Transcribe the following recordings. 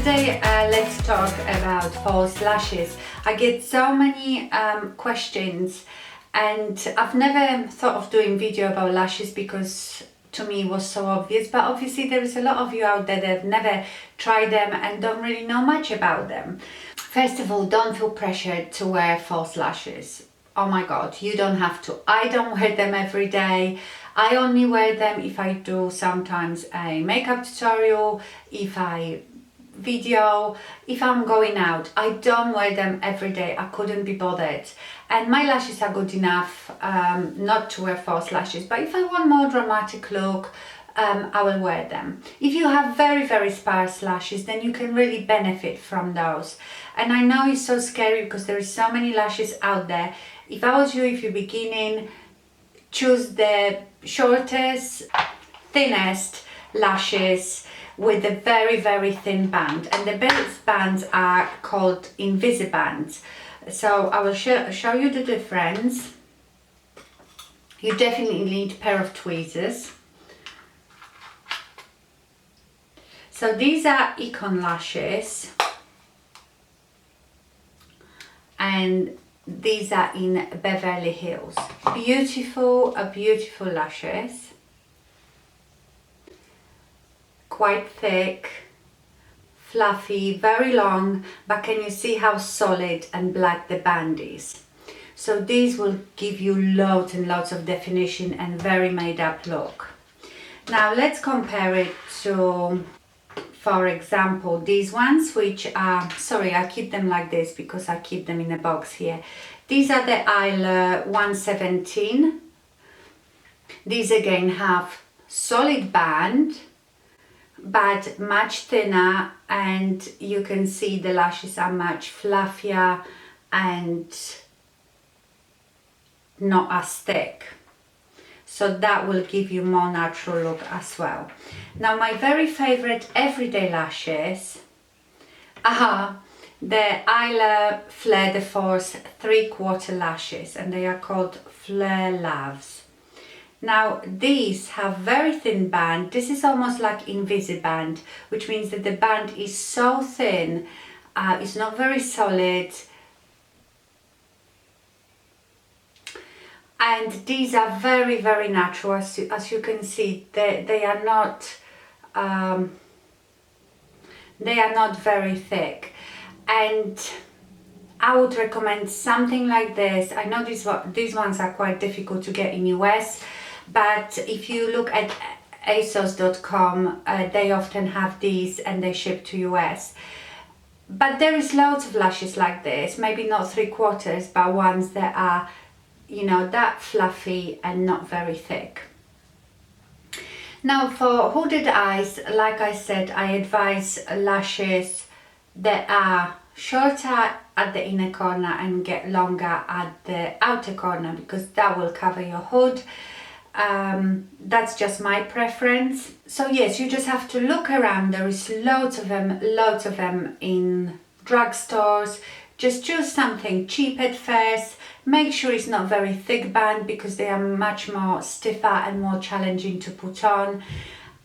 today let's talk about false lashes. I get so many questions, and I've never thought of doing video about lashes because to me it was so obvious, but obviously there is a lot of you out there that have never tried them and don't really know much about them. First of all, don't feel pressured to wear false lashes. Oh my god, you don't have to. I don't wear them every day. I only wear them if I do sometimes a makeup tutorial, if I'm going out. I don't wear them every day. I couldn't be bothered. And my lashes are good enough not to wear false lashes. But if I want more dramatic look, I will wear them. If you have very, very sparse lashes, then you can really benefit from those. And I know it's so scary because there is so many lashes out there. If I was you, if you're beginning, choose the shortest, thinnest lashes with a very, very thin band. And the best bands are called Invisibands. So I will show you the difference. You definitely need a pair of tweezers. So these are Icon lashes, and these are in Beverly Hills. Beautiful lashes. Quite thick, fluffy, very long, but can you see how solid and black the band is? So these will give you loads and loads of definition and very made up look. Now let's compare it to, for example, these ones, which are, sorry, I keep them like this because I keep them in a box here. These are the Eylure 117. These again have solid band, but much thinner, and you can see the lashes are much fluffier and not as thick. So that will give you more natural look as well. Now my very favorite everyday lashes are the Eylure Fleur De Force 3/4 lashes, and they are called Fleur Loves. Now these have very thin band. This is almost like Invisiband, which means that the band is so thin, it's not very solid. And these are very, very natural, as you can see. They are not very thick, and I would recommend something like this. I know these ones are quite difficult to get in US, but if you look at ASOS.com, they often have these and they ship to US. But there is loads of lashes like this, maybe not 3/4, but ones that are, you know, that fluffy and not very thick. Now for hooded eyes, like I said, I advise lashes that are shorter at the inner corner and get longer at the outer corner, because that will cover your hood. That's just my preference. So yes, you just have to look around. There is loads of them in drugstores. Just choose something cheap at first. Make sure it's not very thick band, because they are much more stiffer and more challenging to put on,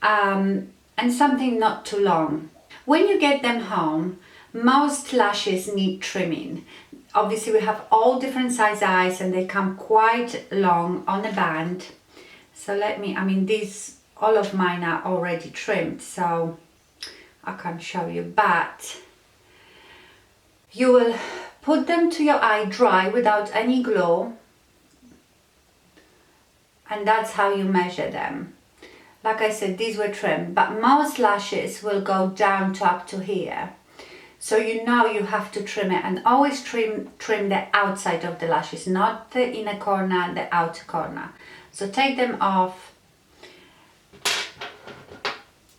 and something not too long. When you get them home, most lashes need trimming. Obviously we have all different size eyes and they come quite long on a band. So all of mine are already trimmed, so I can't show you, but you will put them to your eye dry without any glue, and that's how you measure them. Like I said, these were trimmed, but most lashes will go down to up to here. So you know you have to trim it, and always trim the outside of the lashes, not the inner corner, the outer corner. So take them off,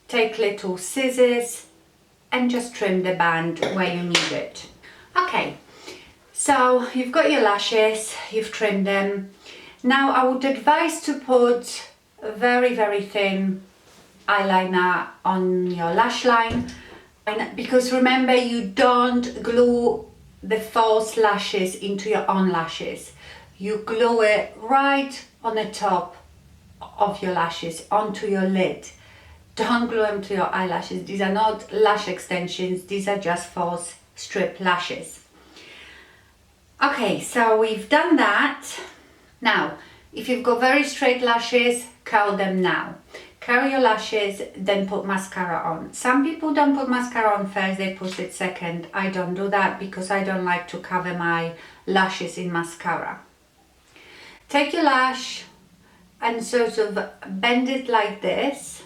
take little scissors and just trim the band where you need it. Okay, so you've got your lashes, you've trimmed them. Now I would advise to put a very, very thin eyeliner on your lash line, because remember, you don't glue the false lashes into your own lashes. You glue it right on the top of your lashes onto your lid. don't glue them to your eyelashes. These are not lash extensions, these are just false strip lashes. Okay, so we've done that. Now, if you've got very straight lashes, curl them now. Curl your lashes, then put mascara on. Some people don't put mascara on first, they put it second. I don't do that because I don't like to cover my lashes in mascara. Take your lash and sort of bend it like this.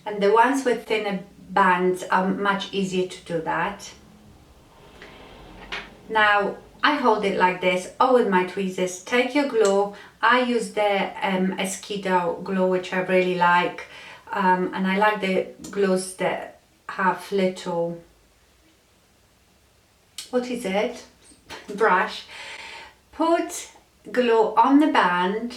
And the ones with thinner bands are much easier to do that. Now, I hold it like this, or with my tweezers. Take your glue. I use the Esqido glue, which I really like. And I like the glues that have little, what is it? Brush. Put glue on the band.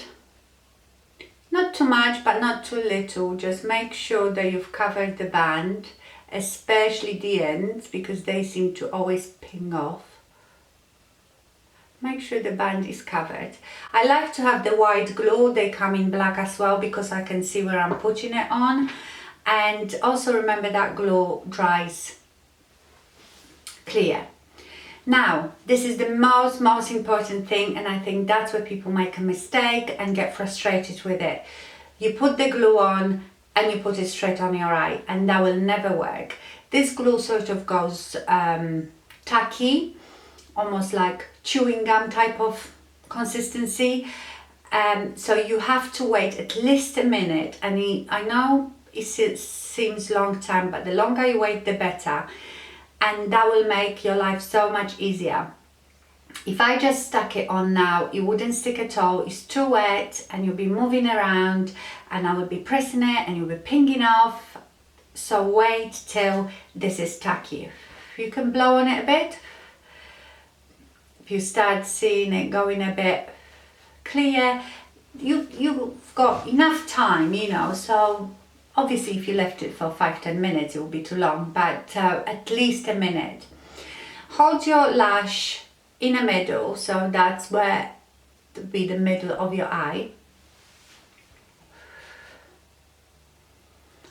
Not too much, but not too little. Just make sure that you've covered the band, especially the ends, because they seem to always ping off. Make sure the band is covered. I like to have the white glue. They come in black as well because I can see where I'm putting it on. And also remember that glue dries clear. Now, this is the most important thing, and I think that's where people make a mistake and get frustrated with it. You put the glue on and you put it straight on your eye, and that will never work. This glue sort of goes tacky, almost like chewing gum type of consistency. So you have to wait at least a minute, and I know it seems long time, but the longer you wait the better, and that will make your life so much easier. If I just stuck it on now, it wouldn't stick at all. It's too wet and you'll be moving around and I will be pressing it and you'll be pinging off. So wait till this is tacky. You can blow on it a bit. If you start seeing it going a bit clear, you've got enough time, you know. So obviously if you left it for 5-10 minutes, it will be too long, but at least a minute. Hold your lash in the middle, so that's where to be the middle of your eye.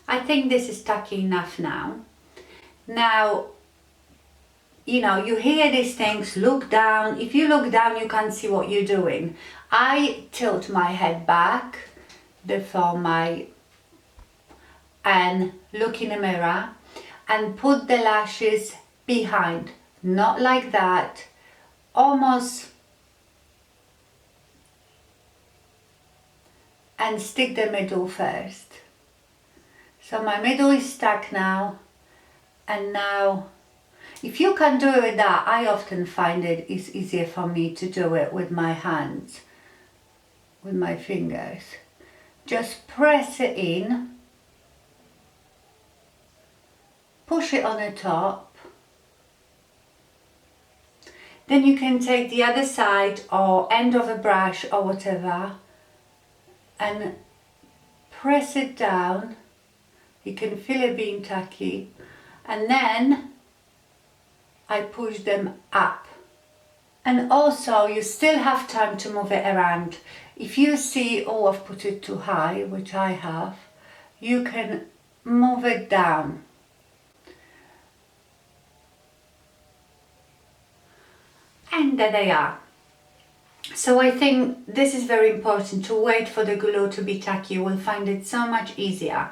I think this is tacky enough now. Now, you know, you hear these things, look down. If you look down, you can't see what you're doing. I tilt my head back before and look in the mirror and put the lashes behind, not like that, almost, and stick the middle first. So my middle is stuck now, and now if you can do it with that, I often find it is easier for me to do it with my hands, with my fingers. Just press it in, push it on the top. Then you can take the other side or end of a brush or whatever and press it down. You can feel it being tacky. And then I push them up. And also you still have time to move it around. If you see, oh, I've put it too high, which I have, you can move it down. And there they are. So I think this is very important, to wait for the glue to be tacky. You will find it so much easier.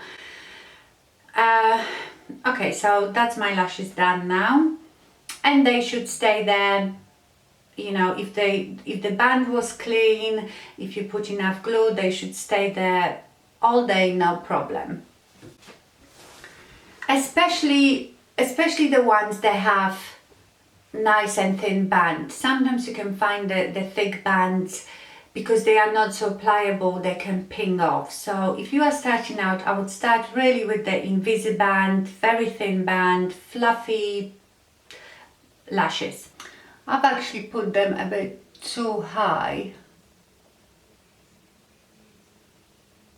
Okay, so that's my lashes done now, and they should stay there. You know, if the band was clean, if you put enough glue, they should stay there all day, no problem. Especially the ones that have nice and thin band. Sometimes you can find the thick bands, because they are not so pliable, they can ping off. So if you are starting out, I would start really with the Invisiband, very thin band, fluffy lashes. I've actually put them a bit too high.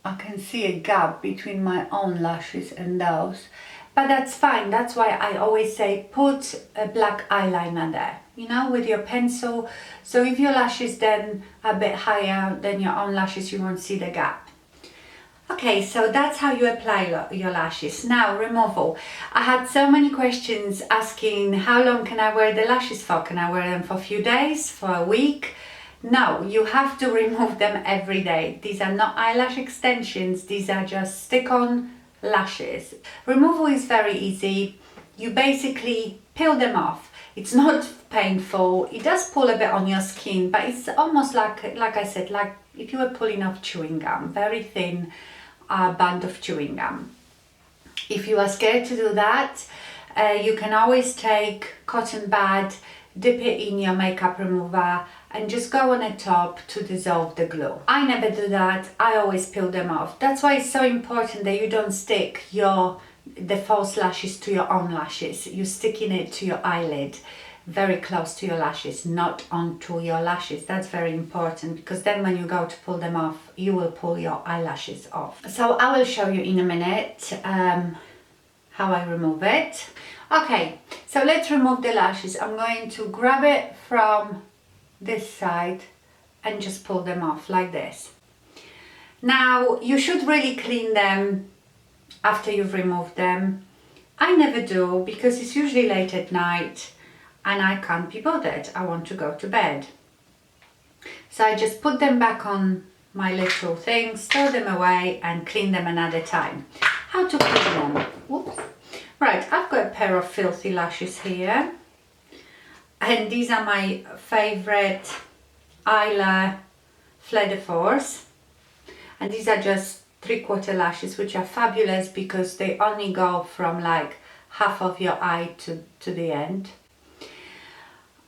I can see a gap between my own lashes and those. But that's fine. That's why I always say put a black eyeliner there, you know, with your pencil. So if your lashes then are a bit higher than your own lashes, you won't see the gap. Okay, so that's how you apply your lashes. Now, removal. I had so many questions asking how long can I wear the lashes for? Can I wear them for a few days, for a week? No, you have to remove them every day. These are not eyelash extensions, these are just stick-on lashes. Removal is very easy. You basically peel them off. It's not painful. It does pull a bit on your skin, but it's almost like I said, like if you were pulling off chewing gum, very thin band of chewing gum. If you are scared to do that, you can always take cotton bud, dip it in your makeup remover and just go on the top to dissolve the glue. I never do that. I always peel them off. That's why it's so important that you don't stick the false lashes to your own lashes. You're sticking it to your eyelid, very close to your lashes, not onto your lashes. That's very important, because then when you go to pull them off, you will pull your eyelashes off. So I will show you in a minute how I remove it. Okay, so let's remove the lashes. I'm going to grab it from this side and just pull them off like this. Now, you should really clean them after you've removed them. I never do, because it's usually late at night and I can't be bothered. I want to go to bed. So I just put them back on my little thing, store them away and clean them another time. How to clean them? Whoops. Right, I've got a pair of filthy lashes here. And these are my favourite Eylure Fleur De Force. And these are just 3/4 lashes, which are fabulous because they only go from like half of your eye to the end.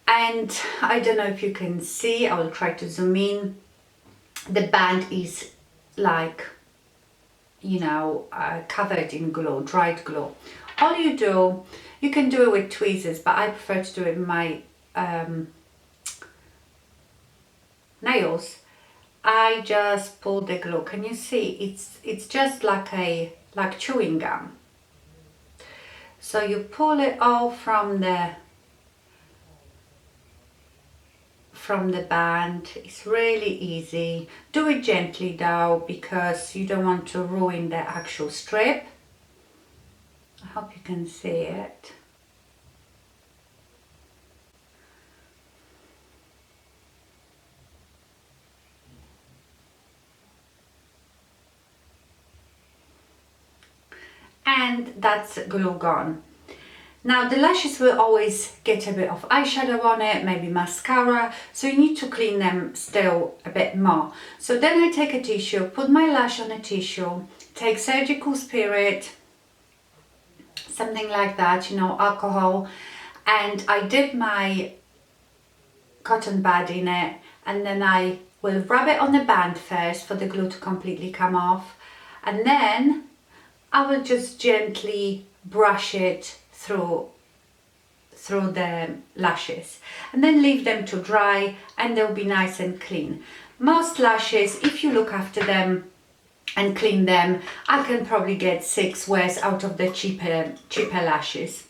And I don't know if you can see, I will try to zoom in. The band is like, you know, covered in glue, dried glue. All you do, you can do it with tweezers, but I prefer to do it with my nails. I just pull the glue. Can you see? It's just like chewing gum. So you pull it all from the band. It's really easy. Do it gently though, because you don't want to ruin the actual strip. I hope you can see it. And that's glue gone. Now the lashes will always get a bit of eyeshadow on it, maybe mascara, so you need to clean them still a bit more. So then I take a tissue, put my lash on a tissue, take surgical spirit, something like that, you know, alcohol, and I dip my cotton bud in it, and then I will rub it on the band first for the glue to completely come off, and then I will just gently brush it through the lashes and then leave them to dry, and they'll be nice and clean. Most lashes, if you look after them and clean them, I can probably get 6 wears out of the cheaper lashes.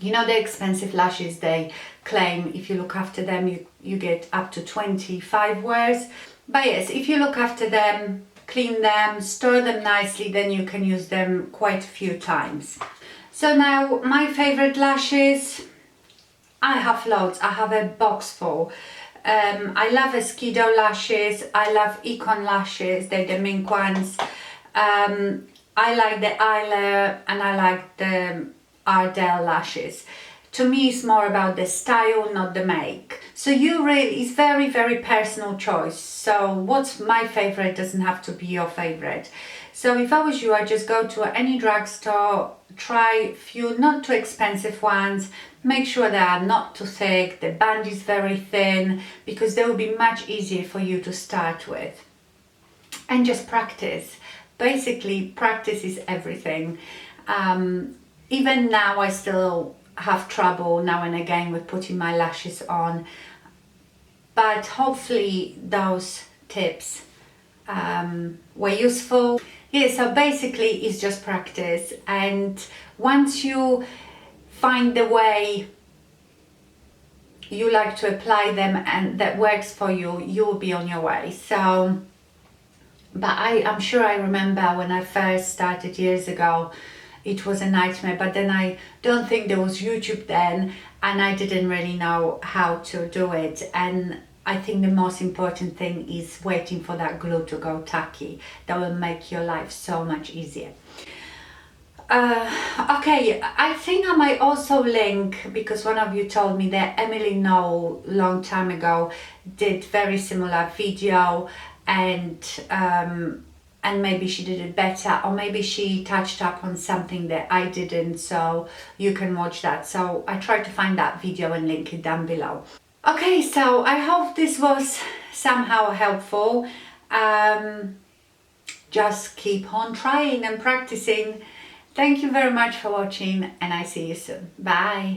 You know, the expensive lashes, they claim if you look after them you get up to 25 wears. But yes, if you look after them, clean them, store them nicely, then you can use them quite a few times. So now my favorite lashes, I have loads. I have a box full. I love Esqido lashes, I love Econ lashes, they're the mink ones. I like the Eylure and I like the Ardel lashes. To me, it's more about the style, not the make. So it's very, very personal choice. So what's my favorite doesn't have to be your favorite. So if I was you, I'd just go to any drugstore, try a few not too expensive ones, make sure they are not too thick, the band is very thin, because they will be much easier for you to start with. And just practice. Basically, practice is everything. Even now I still have trouble now and again with putting my lashes on, but hopefully those tips were useful. Yeah, so basically it's just practice, and once you find the way you like to apply them and that works for you, you will be on your way. So but I'm sure I remember when I first started years ago, it was a nightmare. But then I don't think there was YouTube then, and I didn't really know how to do it. And I think the most important thing is waiting for that glue to go tacky. That will make your life so much easier. Okay, I think I might also link, because one of you told me that Emily No long time ago did very similar video, and maybe she did it better, or maybe she touched up on something that I didn't, so you can watch that. So I tried to find that video and link it down below. Okay, so I hope this was somehow helpful. Just keep on trying and practicing. Thank you very much for watching, and I see you soon. Bye.